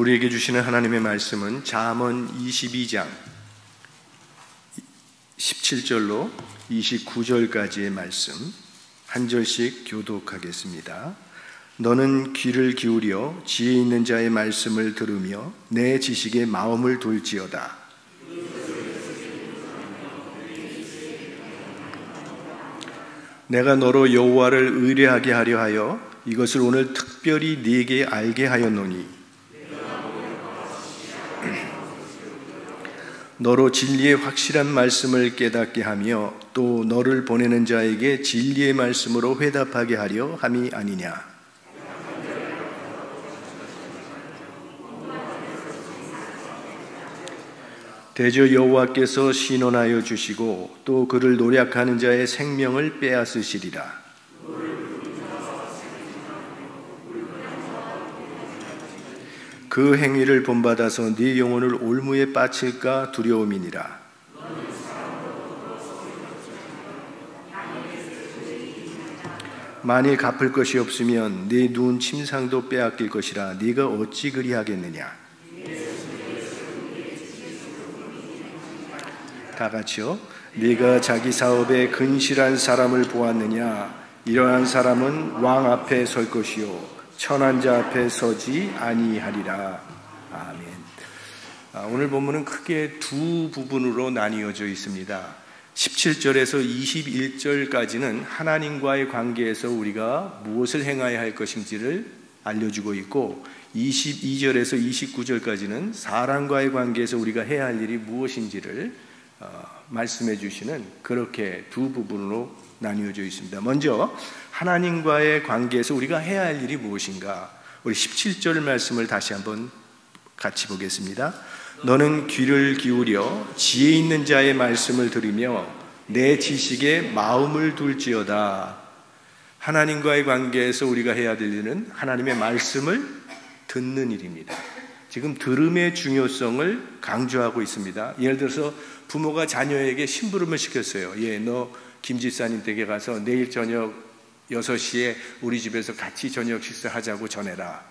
우리에게 주시는 하나님의 말씀은 잠언 22장 17절로 29절까지의 말씀 한 절씩 교독하겠습니다. 너는 귀를 기울여 지혜 있는 자의 말씀을 들으며 내 지식에 마음을 둘지어다. 내가 너로 여호와를 의뢰하게 하려 하여 이것을 오늘 특별히 네게 알게 하였노니 너로 진리의 확실한 말씀을 깨닫게 하며 또 너를 보내는 자에게 진리의 말씀으로 회답하게 하려 함이 아니냐. 대저 여호와께서 신원하여 주시고 또 그를 노략하는 자의 생명을 빼앗으시리라. 그 행위를 본받아서 네 영혼을 올무에 빠칠까 두려움이니라. 만일 갚을 것이 없으면 네 눈 침상도 빼앗길 것이라. 네가 어찌 그리하겠느냐. 다 같이요. 네가 자기 사업에 근실한 사람을 보았느냐. 이러한 사람은 왕 앞에 설 것이요 천한 자 앞에 서지 아니하리라. 아멘. 오늘 본문은 크게 두 부분으로 나뉘어져 있습니다. 17절에서 21절까지는 하나님과의 관계에서 우리가 무엇을 행해야 할 것인지를 알려주고 있고 22절에서 29절까지는 사람과의 관계에서 우리가 해야 할 일이 무엇인지를 말씀해 주시는 그렇게 두 부분으로 나뉘어져 있습니다. 먼저 하나님과의 관계에서 우리가 해야 할 일이 무엇인가? 우리 17절 말씀을 다시 한번 같이 보겠습니다. 너는 귀를 기울여 지혜 있는 자의 말씀을 들으며 내 지식에 마음을 둘지어다. 하나님과의 관계에서 우리가 해야 될 일은 하나님의 말씀을 듣는 일입니다. 지금 들음의 중요성을 강조하고 있습니다. 예를 들어서 부모가 자녀에게 심부름을 시켰어요. 너 김집사님 댁에 가서 내일 저녁 6시에 우리 집에서 같이 저녁 식사하자고 전해라.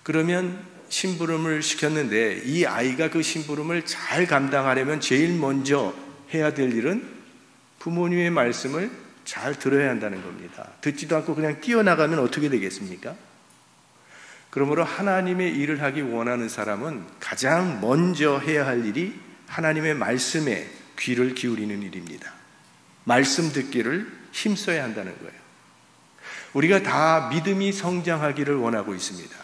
그러면 심부름을 시켰는데 이 아이가 그 심부름을 잘 감당하려면 제일 먼저 해야 될 일은 부모님의 말씀을 잘 들어야 한다는 겁니다. 듣지도 않고 그냥 뛰어나가면 어떻게 되겠습니까? 그러므로 하나님의 일을 하기 원하는 사람은 가장 먼저 해야 할 일이 하나님의 말씀에 귀를 기울이는 일입니다. 말씀 듣기를 힘써야 한다는 거예요. 우리가 다 믿음이 성장하기를 원하고 있습니다.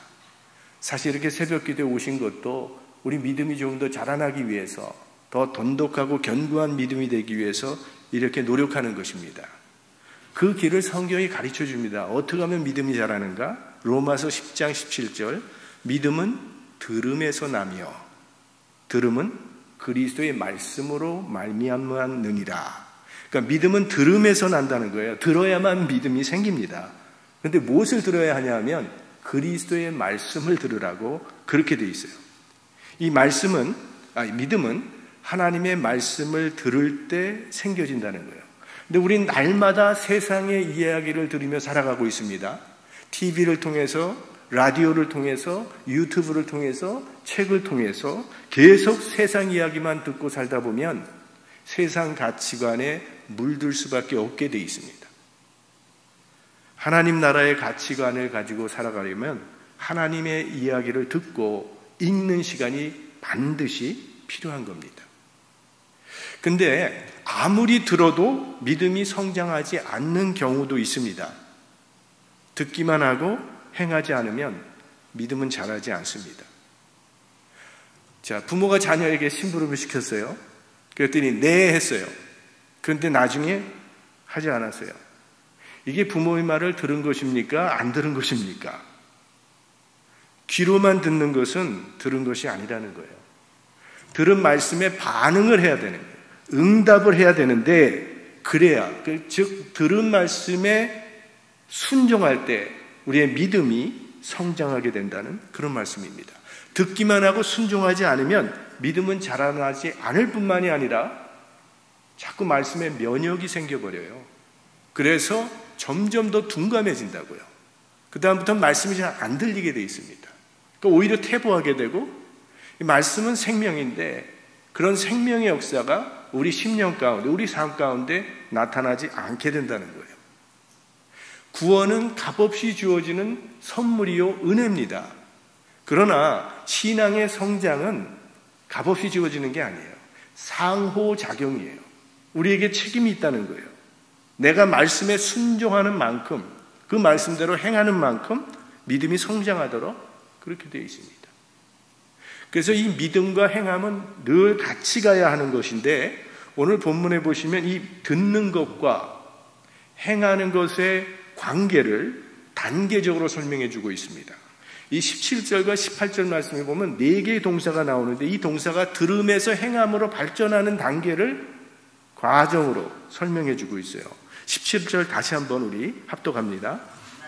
사실 이렇게 새벽기도에 오신 것도 우리 믿음이 좀 더 자라나기 위해서, 더 돈독하고 견고한 믿음이 되기 위해서 이렇게 노력하는 것입니다. 그 길을 성경이 가르쳐 줍니다. 어떻게 하면 믿음이 자라는가? 로마서 10장 17절 믿음은 들음에서 나며 들음은 그리스도의 말씀으로 말미암느니라. 그러니까 믿음은 들음에서 난다는 거예요. 들어야만 믿음이 생깁니다. 그런데 무엇을 들어야 하냐 하면 그리스도의 말씀을 들으라고 그렇게 돼 있어요. 이 믿음은 하나님의 말씀을 들을 때 생겨진다는 거예요. 근데 우린 날마다 세상의 이야기를 들으며 살아가고 있습니다. TV를 통해서, 라디오를 통해서, 유튜브를 통해서, 책을 통해서 계속 세상 이야기만 듣고 살다 보면 세상 가치관에 물들 수밖에 없게 돼 있습니다. 하나님 나라의 가치관을 가지고 살아가려면 하나님의 이야기를 듣고 읽는 시간이 반드시 필요한 겁니다. 근데 아무리 들어도 믿음이 성장하지 않는 경우도 있습니다. 듣기만 하고 행하지 않으면 믿음은 자라지 않습니다. 자, 부모가 자녀에게 심부름을 시켰어요. 그랬더니 네 했어요. 그런데 나중에 하지 않았어요. 이게 부모의 말을 들은 것입니까? 안 들은 것입니까? 귀로만 듣는 것은 들은 것이 아니라는 거예요. 들은 말씀에 반응을 해야 되는 거예요. 응답을 해야 되는데 그래야, 즉 들은 말씀에 순종할 때 우리의 믿음이 성장하게 된다는 그런 말씀입니다. 듣기만 하고 순종하지 않으면 믿음은 자라나지 않을 뿐만이 아니라 자꾸 말씀에 면역이 생겨버려요. 그래서 점점 더 둔감해진다고요. 그 다음부터는 말씀이 잘 안 들리게 돼 있습니다. 그러니까 오히려 퇴보하게 되고, 이 말씀은 생명인데 그런 생명의 역사가 우리 심령 가운데, 우리 삶 가운데 나타나지 않게 된다는 거예요. 구원은 값없이 주어지는 선물이요 은혜입니다. 그러나 신앙의 성장은 값없이 주어지는 게 아니에요. 상호작용이에요. 우리에게 책임이 있다는 거예요. 내가 말씀에 순종하는 만큼, 그 말씀대로 행하는 만큼 믿음이 성장하도록 그렇게 되어 있습니다. 그래서 이 믿음과 행함은 늘 같이 가야 하는 것인데, 오늘 본문에 보시면 이 듣는 것과 행하는 것의 관계를 단계적으로 설명해 주고 있습니다. 이 17절과 18절 말씀에 보면 4개의 동사가 나오는데, 이 동사가 들음에서 행함으로 발전하는 단계를 과정으로 설명해 주고 있어요. 17절 다시 한번 우리 합독합니다.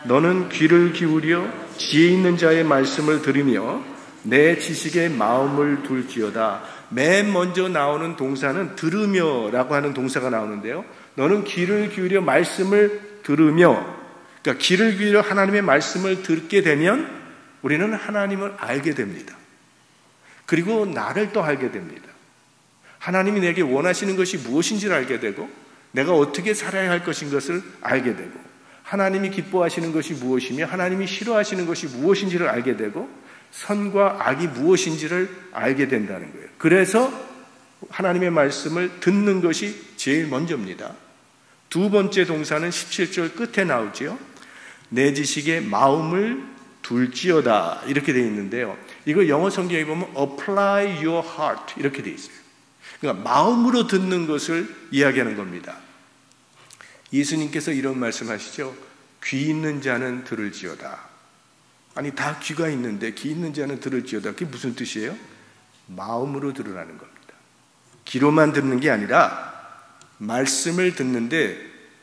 너는 귀를 기울여 지혜 있는 자의 말씀을 들으며 내 지식에 마음을 둘지어다. 맨 먼저 나오는 동사는 들으며 라고 하는 동사가 나오는데요, 너는 귀를 기울여 말씀을 들으며, 그러니까 귀를 기울여 하나님의 말씀을 듣게 되면 우리는 하나님을 알게 됩니다. 그리고 나를 또 알게 됩니다. 하나님이 내게 원하시는 것이 무엇인지를 알게 되고, 내가 어떻게 살아야 할 것인 것을 알게 되고, 하나님이 기뻐하시는 것이 무엇이며 하나님이 싫어하시는 것이 무엇인지를 알게 되고, 선과 악이 무엇인지를 알게 된다는 거예요. 그래서 하나님의 말씀을 듣는 것이 제일 먼저입니다. 두 번째 동사는 17절 끝에 나오지요. 내 지식에 마음을 둘지어다 이렇게 되어 있는데요, 이거 영어 성경에 보면 apply your heart 이렇게 되어 있어요. 그러니까 마음으로 듣는 것을 이야기하는 겁니다. 예수님께서 이런 말씀하시죠. 귀 있는 자는 들을지어다. 아니, 다 귀가 있는데 귀 있는 자는 들을지어다. 그게 무슨 뜻이에요? 마음으로 들으라는 겁니다. 귀로만 듣는 게 아니라 말씀을 듣는데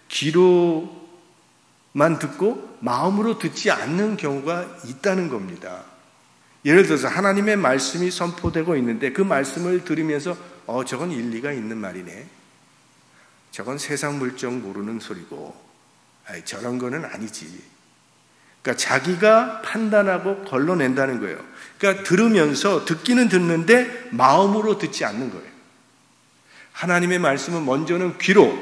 귀로만 듣고 마음으로 듣지 않는 경우가 있다는 겁니다. 예를 들어서 하나님의 말씀이 선포되고 있는데 그 말씀을 들으면서 저건 일리가 있는 말이네, 저건 세상 물정 모르는 소리고, 저런 거는 아니지. 그러니까 자기가 판단하고 걸러낸다는 거예요. 그러니까 들으면서 듣기는 듣는데 마음으로 듣지 않는 거예요. 하나님의 말씀은 먼저는 귀로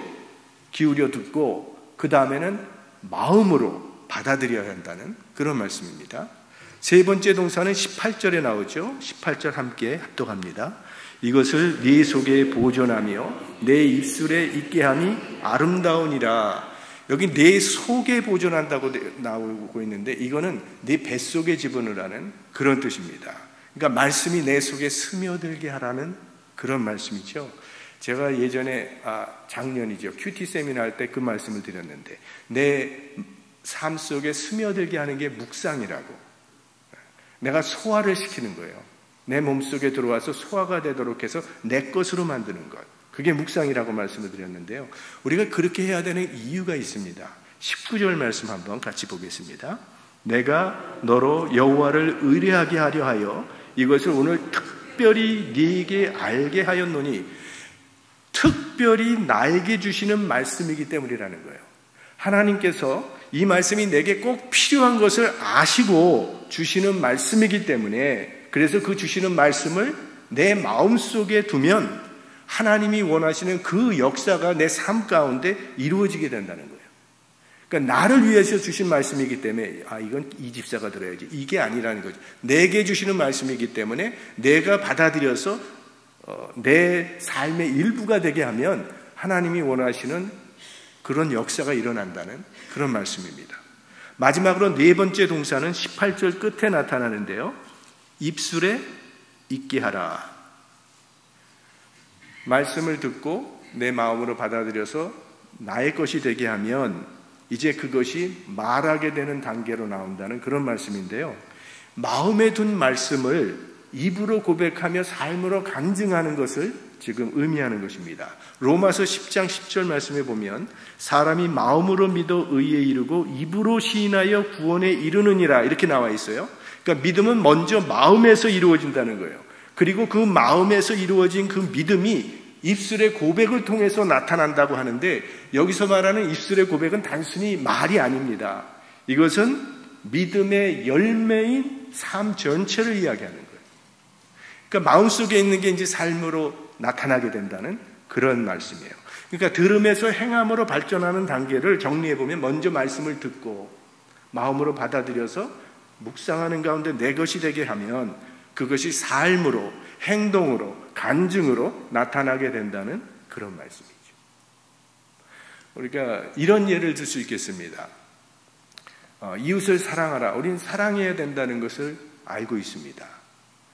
기울여 듣고 그 다음에는 마음으로 받아들여야 한다는 그런 말씀입니다. 세 번째 동사는 18절에 나오죠. 18절 함께 합독합니다. 이것을 네 속에 보존하며 내 입술에 있게 함이 아름다우니라. 여기 내 속에 보존한다고 나오고 있는데, 이거는 네 뱃속에 집어넣으라는 그런 뜻입니다. 그러니까 말씀이 내 속에 스며들게 하라는 그런 말씀이죠. 제가 예전에 작년이죠, 큐티 세미나 할 때 그 말씀을 드렸는데, 내 삶 속에 스며들게 하는 게 묵상이라고. 내가 소화를 시키는 거예요. 내 몸속에 들어와서 소화가 되도록 해서 내 것으로 만드는 것, 그게 묵상이라고 말씀을 드렸는데요, 우리가 그렇게 해야 되는 이유가 있습니다. 19절 말씀 한번 같이 보겠습니다. 내가 너로 여호와를 의뢰하게 하려 하여 이것을 오늘 특별히 네게 알게 하였노니, 특별히 나에게 주시는 말씀이기 때문이라는 거예요. 하나님께서 이 말씀이 내게 꼭 필요한 것을 아시고 주시는 말씀이기 때문에, 그래서 그 주시는 말씀을 내 마음속에 두면 하나님이 원하시는 그 역사가 내 삶 가운데 이루어지게 된다는 거예요. 그러니까 나를 위해서 주신 말씀이기 때문에 이건 이 집사가 들어야지, 이게 아니라는 거죠. 내게 주시는 말씀이기 때문에 내가 받아들여서 내 삶의 일부가 되게 하면 하나님이 원하시는 그런 역사가 일어난다는 그런 말씀입니다. 마지막으로 네 번째 동사는 18절 끝에 나타나는데요, 입술에 있게 하라. 말씀을 듣고 내 마음으로 받아들여서 나의 것이 되게 하면 이제 그것이 말하게 되는 단계로 나온다는 그런 말씀인데요, 마음에 둔 말씀을 입으로 고백하며 삶으로 간증하는 것을 지금 의미하는 것입니다. 로마서 10장 10절 말씀에 보면 사람이 마음으로 믿어 의에 이르고 입으로 시인하여 구원에 이르느니라 이렇게 나와 있어요. 그러니까 믿음은 먼저 마음에서 이루어진다는 거예요. 그리고 그 마음에서 이루어진 그 믿음이 입술의 고백을 통해서 나타난다고 하는데, 여기서 말하는 입술의 고백은 단순히 말이 아닙니다. 이것은 믿음의 열매인 삶 전체를 이야기하는 거예요. 그러니까 마음속에 있는 게 이제 삶으로 나타나게 된다는 그런 말씀이에요. 그러니까 들음에서 행함으로 발전하는 단계를 정리해보면 먼저 말씀을 듣고 마음으로 받아들여서 묵상하는 가운데 내 것이 되게 하면 그것이 삶으로, 행동으로, 간증으로 나타나게 된다는 그런 말씀이죠. 우리가 이런 예를 들 수 있겠습니다. 이웃을 사랑하라. 우리는 사랑해야 된다는 것을 알고 있습니다.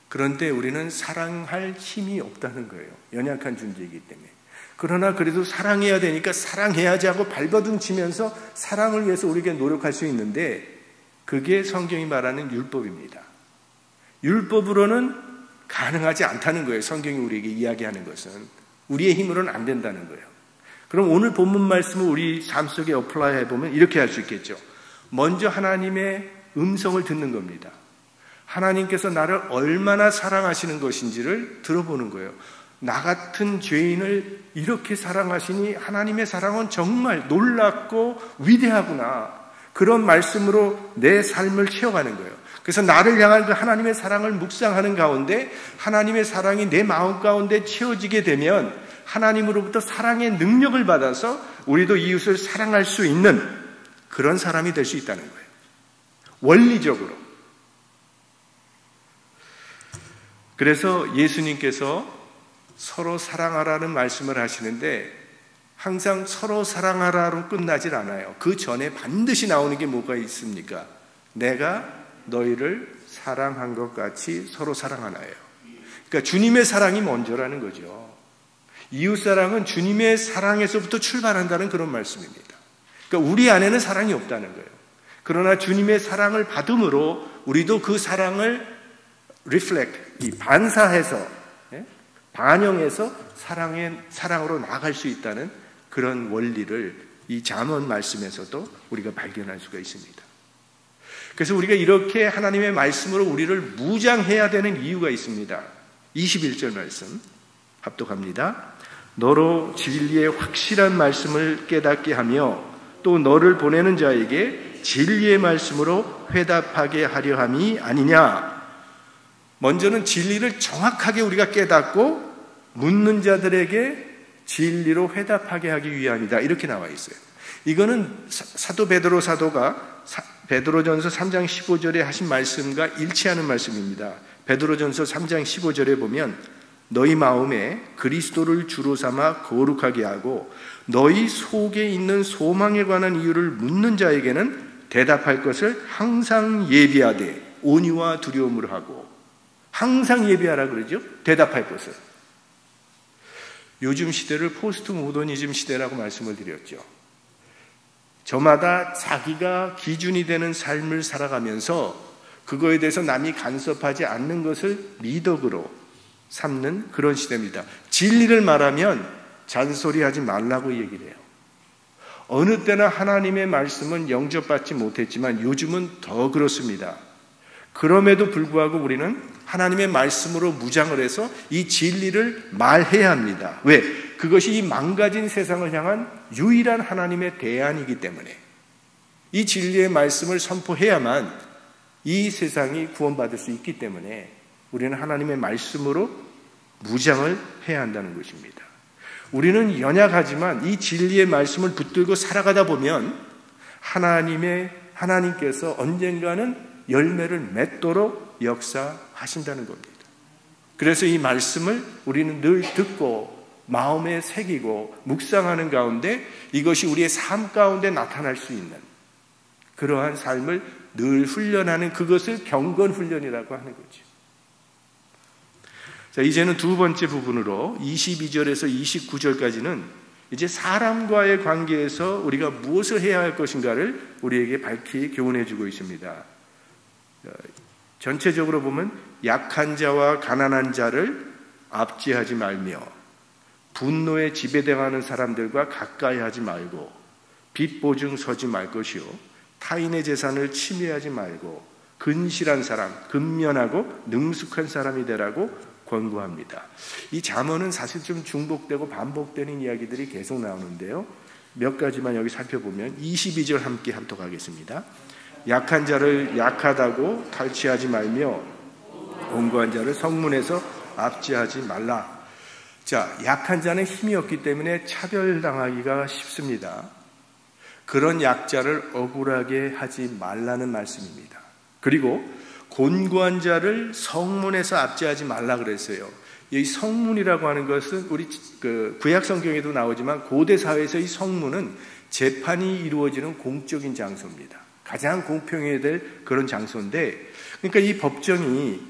그런데 우리는 사랑할 힘이 없다는 거예요. 연약한 존재이기 때문에. 그러나 그래도 사랑해야 되니까 사랑해야지 하고 발버둥 치면서 사랑을 위해서 우리에게 노력할 수 있는데 그게 성경이 말하는 율법입니다. 율법으로는 가능하지 않다는 거예요. 성경이 우리에게 이야기하는 것은. 우리의 힘으로는 안 된다는 거예요. 그럼 오늘 본문 말씀을 우리 삶 속에 어플라이 해보면 이렇게 할 수 있겠죠. 먼저 하나님의 음성을 듣는 겁니다. 하나님께서 나를 얼마나 사랑하시는 것인지를 들어보는 거예요. 나 같은 죄인을 이렇게 사랑하시니 하나님의 사랑은 정말 놀랍고 위대하구나. 그런 말씀으로 내 삶을 채워가는 거예요. 그래서 나를 향한 그 하나님의 사랑을 묵상하는 가운데 하나님의 사랑이 내 마음 가운데 채워지게 되면 하나님으로부터 사랑의 능력을 받아서 우리도 이웃을 사랑할 수 있는 그런 사람이 될 수 있다는 거예요. 원리적으로. 그래서 예수님께서 서로 사랑하라는 말씀을 하시는데 항상 서로 사랑하라로 끝나질 않아요. 그 전에 반드시 나오는 게 뭐가 있습니까? 내가 너희를 사랑한 것 같이 서로 사랑하나요. 그러니까 주님의 사랑이 먼저라는 거죠. 이웃사랑은 주님의 사랑에서부터 출발한다는 그런 말씀입니다. 그러니까 우리 안에는 사랑이 없다는 거예요. 그러나 주님의 사랑을 받음으로 우리도 그 사랑을 reflect, 반사해서, 반영해서 사랑으로 나아갈 수 있다는 그런 원리를 이 잠언 말씀에서도 우리가 발견할 수가 있습니다. 그래서 우리가 이렇게 하나님의 말씀으로 우리를 무장해야 되는 이유가 있습니다. 21절 말씀 합독합니다. 너로 진리의 확실한 말씀을 깨닫게 하며 또 너를 보내는 자에게 진리의 말씀으로 회답하게 하려 함이 아니냐. 먼저는 진리를 정확하게 우리가 깨닫고 묻는 자들에게 진리로 회답하게 하기 위함이다. 이렇게 나와 있어요. 이거는 사도 베드로 사도가 베드로전서 3장 15절에 하신 말씀과 일치하는 말씀입니다. 베드로전서 3장 15절에 보면 너희 마음에 그리스도를 주로 삼아 거룩하게 하고 너희 속에 있는 소망에 관한 이유를 묻는 자에게는 대답할 것을 항상 예비하되 온유와 두려움으로 하고 항상 예비하라 그러죠. 대답할 것을. 요즘 시대를 포스트 모더니즘 시대라고 말씀을 드렸죠. 저마다 자기가 기준이 되는 삶을 살아가면서 그거에 대해서 남이 간섭하지 않는 것을 미덕으로 삼는 그런 시대입니다. 진리를 말하면 잔소리하지 말라고 얘기를 해요. 어느 때나 하나님의 말씀은 영접받지 못했지만 요즘은 더 그렇습니다. 그럼에도 불구하고 우리는 하나님의 말씀으로 무장을 해서 이 진리를 말해야 합니다. 왜? 그것이 이 망가진 세상을 향한 유일한 하나님의 대안이기 때문에 이 진리의 말씀을 선포해야만 이 세상이 구원받을 수 있기 때문에 우리는 하나님의 말씀으로 무장을 해야 한다는 것입니다. 우리는 연약하지만 이 진리의 말씀을 붙들고 살아가다 보면 하나님께서 언젠가는 열매를 맺도록 역사하신다는 겁니다. 그래서 이 말씀을 우리는 늘 듣고 마음에 새기고 묵상하는 가운데 이것이 우리의 삶 가운데 나타날 수 있는 그러한 삶을 늘 훈련하는 그것을 경건훈련이라고 하는 거죠. 자, 이제는 두 번째 부분으로 22절에서 29절까지는 이제 사람과의 관계에서 우리가 무엇을 해야 할 것인가를 우리에게 밝히 교훈해 주고 있습니다. 전체적으로 보면 약한 자와 가난한 자를 압제하지 말며 분노에 지배당하는 사람들과 가까이 하지 말고 빚 보증 서지 말 것이요 타인의 재산을 침해하지 말고 근실한 사람, 근면하고 능숙한 사람이 되라고 권고합니다. 이 잠언은 사실 좀 중복되고 반복되는 이야기들이 계속 나오는데요. 몇 가지만 여기 살펴보면 22절 함께 합독하겠습니다. 약한 자를 약하다고 탈취하지 말며 공고한 자를 성문에서 압제하지 말라. 자, 약한 자는 힘이 없기 때문에 차별당하기가 쉽습니다. 그런 약자를 억울하게 하지 말라는 말씀입니다. 그리고 곤고한 자를 성문에서 압제하지 말라 그랬어요. 이 성문이라고 하는 것은 우리 구약 성경에도 나오지만 고대 사회에서 이 성문은 재판이 이루어지는 공적인 장소입니다. 가장 공평해야 될 그런 장소인데, 그러니까 이 법정이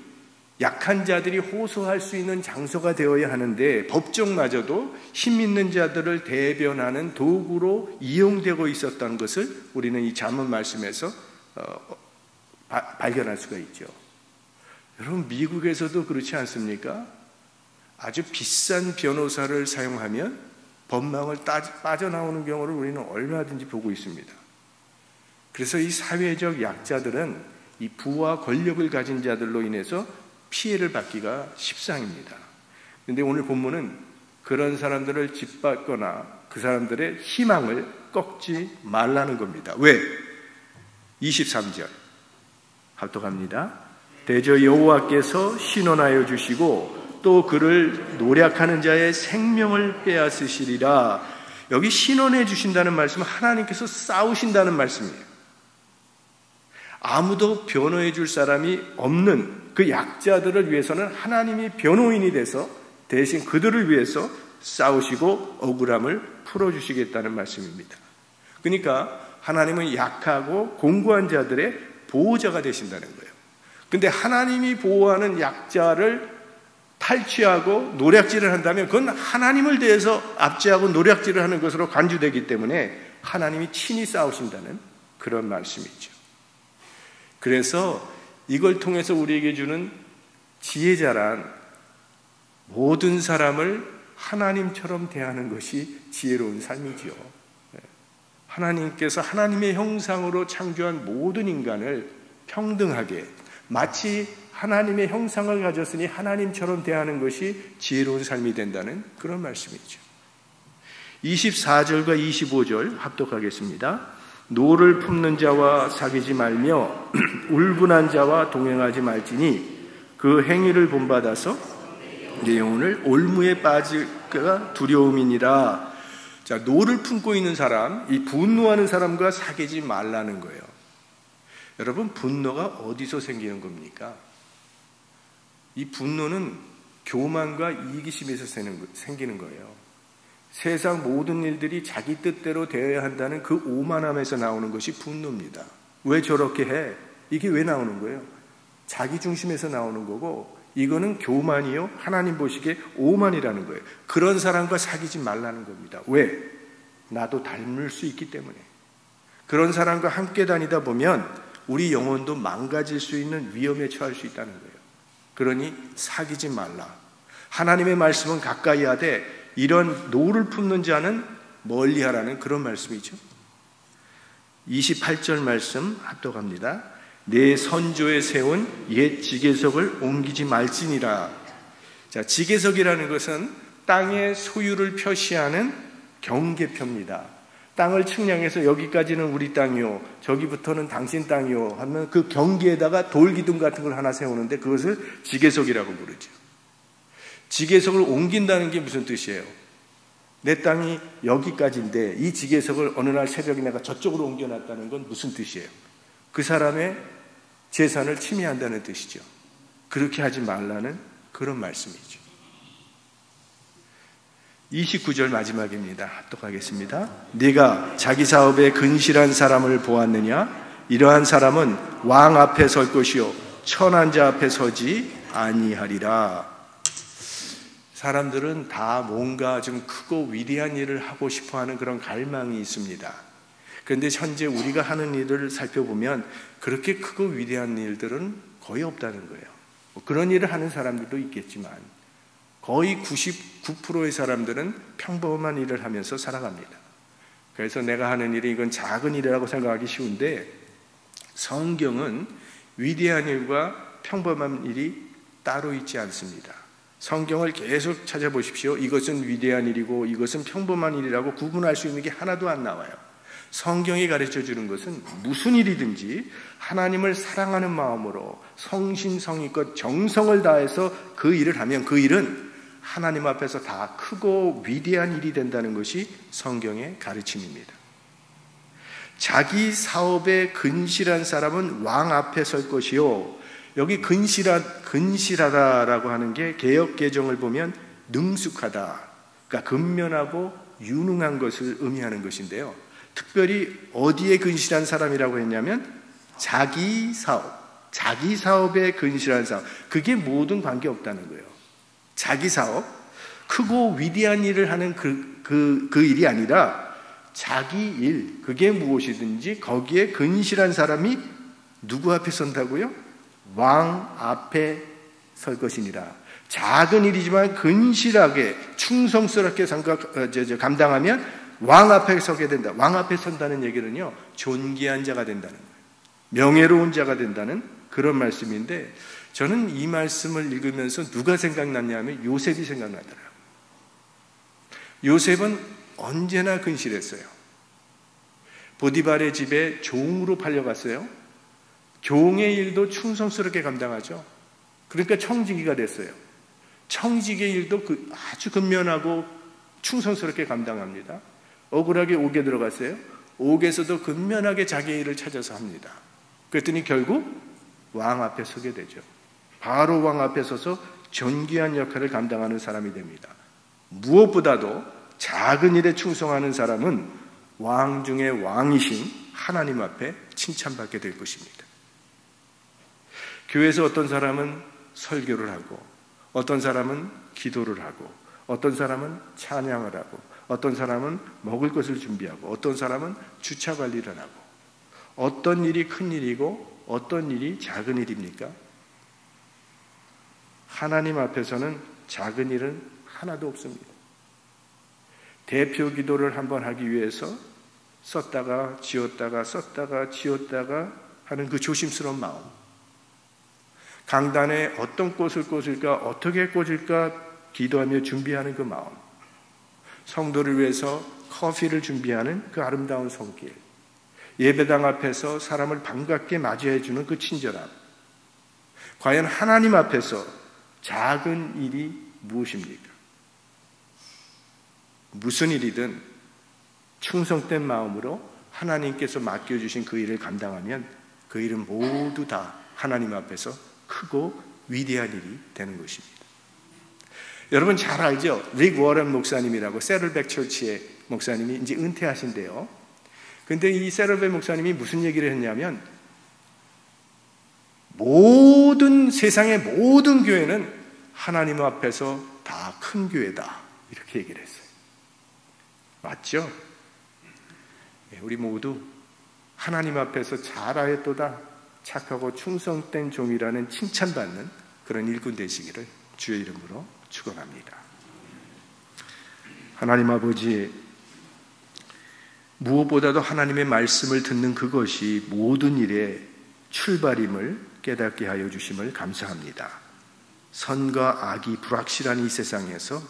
약한 자들이 호소할 수 있는 장소가 되어야 하는데 법정마저도 힘 있는 자들을 대변하는 도구로 이용되고 있었다는 것을 우리는 이 잠언 말씀에서 발견할 수가 있죠. 여러분, 미국에서도 그렇지 않습니까? 아주 비싼 변호사를 사용하면 법망을 빠져나오는 경우를 우리는 얼마든지 보고 있습니다. 그래서 이 사회적 약자들은 이 부와 권력을 가진 자들로 인해서 피해를 받기가 십상입니다. 그런데 오늘 본문은 그런 사람들을 짓밟거나 그 사람들의 희망을 꺾지 말라는 겁니다. 왜? 23절 합독합니다. 대저 여호와께서 신원하여 주시고 또 그를 노략하는 자의 생명을 빼앗으시리라. 여기 신원해 주신다는 말씀은 하나님께서 싸우신다는 말씀이에요. 아무도 변호해 줄 사람이 없는 그 약자들을 위해서는 하나님이 변호인이 돼서 대신 그들을 위해서 싸우시고 억울함을 풀어주시겠다는 말씀입니다. 그러니까 하나님은 약하고 공고한 자들의 보호자가 되신다는 거예요. 근데 하나님이 보호하는 약자를 탈취하고 노략질을 한다면 그건 하나님을 대해서 압제하고 노략질을 하는 것으로 간주되기 때문에 하나님이 친히 싸우신다는 그런 말씀이죠. 그래서 이걸 통해서 우리에게 주는 지혜자란 모든 사람을 하나님처럼 대하는 것이 지혜로운 삶이지요. 하나님께서 하나님의 형상으로 창조한 모든 인간을 평등하게 마치 하나님의 형상을 가졌으니 하나님처럼 대하는 것이 지혜로운 삶이 된다는 그런 말씀이죠. 24절과 25절 합독하겠습니다. 노를 품는 자와 사귀지 말며 울분한 자와 동행하지 말지니 그 행위를 본받아서 내 영혼을 올무에 빠질까 두려움이니라. 자, 노를 품고 있는 사람, 이 분노하는 사람과 사귀지 말라는 거예요. 여러분, 분노가 어디서 생기는 겁니까? 이 분노는 교만과 이기심에서 생기는 거예요. 세상 모든 일들이 자기 뜻대로 되어야 한다는 그 오만함에서 나오는 것이 분노입니다. 왜 저렇게 해? 이게 왜 나오는 거예요? 자기 중심에서 나오는 거고, 이거는 교만이요 하나님 보시기에 오만이라는 거예요. 그런 사람과 사귀지 말라는 겁니다. 왜? 나도 닮을 수 있기 때문에. 그런 사람과 함께 다니다 보면 우리 영혼도 망가질 수 있는 위험에 처할 수 있다는 거예요. 그러니 사귀지 말라. 하나님의 말씀은 가까이 하되 이런 노를 품는 자는 멀리하라는 그런 말씀이죠. 28절 말씀 합독합니다. 내 선조에 세운 옛 지계석을 옮기지 말지니라. 자, 지계석이라는 것은 땅의 소유를 표시하는 경계표입니다. 땅을 측량해서 여기까지는 우리 땅이요, 저기부터는 당신 땅이요 하면 그 경계에다가 돌기둥 같은 걸 하나 세우는데 그것을 지계석이라고 부르죠. 지계석을 옮긴다는 게 무슨 뜻이에요? 내 땅이 여기까지인데 이 지계석을 어느 날 새벽에 내가 저쪽으로 옮겨놨다는 건 무슨 뜻이에요? 그 사람의 재산을 침해한다는 뜻이죠. 그렇게 하지 말라는 그런 말씀이죠. 29절 마지막입니다. 합독하겠습니다. 네가 자기 사업에 근실한 사람을 보았느냐? 이러한 사람은 왕 앞에 설 것이요 천한 자 앞에 서지 아니하리라. 사람들은 다 뭔가 좀 크고 위대한 일을 하고 싶어하는 그런 갈망이 있습니다. 그런데 현재 우리가 하는 일을 살펴보면 그렇게 크고 위대한 일들은 거의 없다는 거예요. 그런 일을 하는 사람들도 있겠지만 거의 99%의 사람들은 평범한 일을 하면서 살아갑니다. 그래서 내가 하는 일이 이건 작은 일이라고 생각하기 쉬운데 성경은 위대한 일과 평범한 일이 따로 있지 않습니다. 성경을 계속 찾아보십시오. 이것은 위대한 일이고 이것은 평범한 일이라고 구분할 수 있는 게 하나도 안 나와요. 성경이 가르쳐 주는 것은 무슨 일이든지 하나님을 사랑하는 마음으로 성신성의껏 정성을 다해서 그 일을 하면 그 일은 하나님 앞에서 다 크고 위대한 일이 된다는 것이 성경의 가르침입니다. 자기 사업에 근실한 사람은 왕 앞에 설 것이요. 여기 근실하다라고 하는 게 개역 개정을 보면 능숙하다, 그러니까 근면하고 유능한 것을 의미하는 것인데요. 특별히 어디에 근실한 사람이라고 했냐면 자기 사업에 근실한 사람. 그게 모든 관계없다는 거예요. 자기 사업, 크고 위대한 일을 하는 그 일이 아니라 자기 일, 그게 무엇이든지 거기에 근실한 사람이 누구 앞에 선다고요? 왕 앞에 설 것이니라. 작은 일이지만 근실하게 충성스럽게 감당하면 왕 앞에 서게 된다. 왕 앞에 선다는 얘기는요, 존귀한 자가 된다는 거예요. 명예로운 자가 된다는 그런 말씀인데, 저는 이 말씀을 읽으면서 누가 생각났냐면 요셉이 생각나더라고요. 요셉은 언제나 근실했어요. 보디발의 집에 종으로 팔려갔어요. 종의 일도 충성스럽게 감당하죠. 그러니까 청지기가 됐어요. 청지기의 일도 아주 근면하고 충성스럽게 감당합니다. 억울하게 옥에 들어갔어요. 옥에서도 근면하게 자기의 일을 찾아서 합니다. 그랬더니 결국 왕 앞에 서게 되죠. 바로 왕 앞에 서서 존귀한 역할을 감당하는 사람이 됩니다. 무엇보다도 작은 일에 충성하는 사람은 왕 중에 왕이신 하나님 앞에 칭찬받게 될 것입니다. 교회에서 어떤 사람은 설교를 하고, 어떤 사람은 기도를 하고, 어떤 사람은 찬양을 하고, 어떤 사람은 먹을 것을 준비하고, 어떤 사람은 주차 관리를 하고, 어떤 일이 큰 일이고 어떤 일이 작은 일입니까? 하나님 앞에서는 작은 일은 하나도 없습니다. 대표 기도를 한번 하기 위해서 썼다가 지웠다가 썼다가 지웠다가 하는 그 조심스러운 마음, 강단에 어떤 꽃을 꽂을까, 어떻게 꽂을까 기도하며 준비하는 그 마음, 성도를 위해서 커피를 준비하는 그 아름다운 손길, 예배당 앞에서 사람을 반갑게 맞이해 주는 그 친절함, 과연 하나님 앞에서 작은 일이 무엇입니까? 무슨 일이든 충성된 마음으로 하나님께서 맡겨주신 그 일을 감당하면 그 일은 모두 다 하나님 앞에서 크고 위대한 일이 되는 것입니다. 여러분 잘 알죠? 릭 워런 목사님이라고 세럴백 철치의 목사님이 이제 은퇴하신대요. 근데 이 세럴백 목사님이 무슨 얘기를 했냐면, 세상의 모든 교회는 하나님 앞에서 다 큰 교회다, 이렇게 얘기를 했어요. 맞죠? 우리 모두 하나님 앞에서 잘하였도다, 착하고 충성된 종이라는 칭찬받는 그런 일꾼 되시기를 주의 이름으로 축원합니다. 하나님 아버지, 무엇보다도 하나님의 말씀을 듣는 그것이 모든 일의 출발임을 깨닫게 하여 주심을 감사합니다. 선과 악이 불확실한 이 세상에서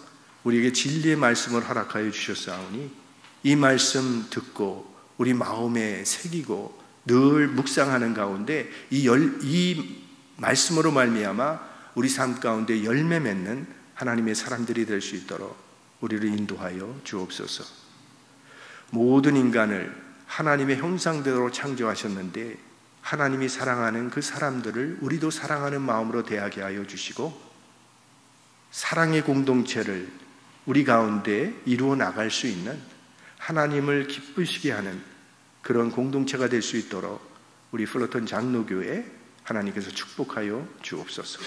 우리에게 진리의 말씀을 허락하여 주셨사오니 이 말씀 듣고 우리 마음에 새기고 늘 묵상하는 가운데 이 말씀으로 말미암아 우리 삶 가운데 열매 맺는 하나님의 사람들이 될 수 있도록 우리를 인도하여 주옵소서. 모든 인간을 하나님의 형상대로 창조하셨는데 하나님이 사랑하는 그 사람들을 우리도 사랑하는 마음으로 대하게 하여 주시고, 사랑의 공동체를 우리 가운데 이루어 나갈 수 있는, 하나님을 기쁘시게 하는 그런 공동체가 될 수 있도록 우리 플러턴 장로교회 하나님께서 축복하여 주옵소서.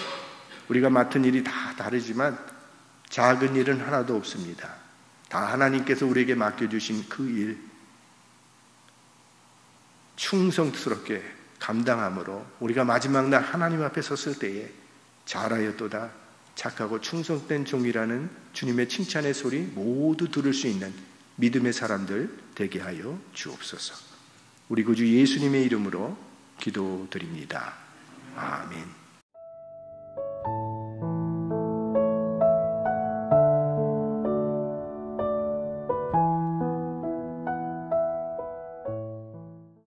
우리가 맡은 일이 다 다르지만 작은 일은 하나도 없습니다. 다 하나님께서 우리에게 맡겨주신 그 일 충성스럽게 감당함으로 우리가 마지막 날 하나님 앞에 섰을 때에 잘하였도다, 착하고 충성된 종이라는 주님의 칭찬의 소리 모두 들을 수 있는 믿음의 사람들 되게 하여 주옵소서. 우리 구주 예수님의 이름으로 기도드립니다. 아멘.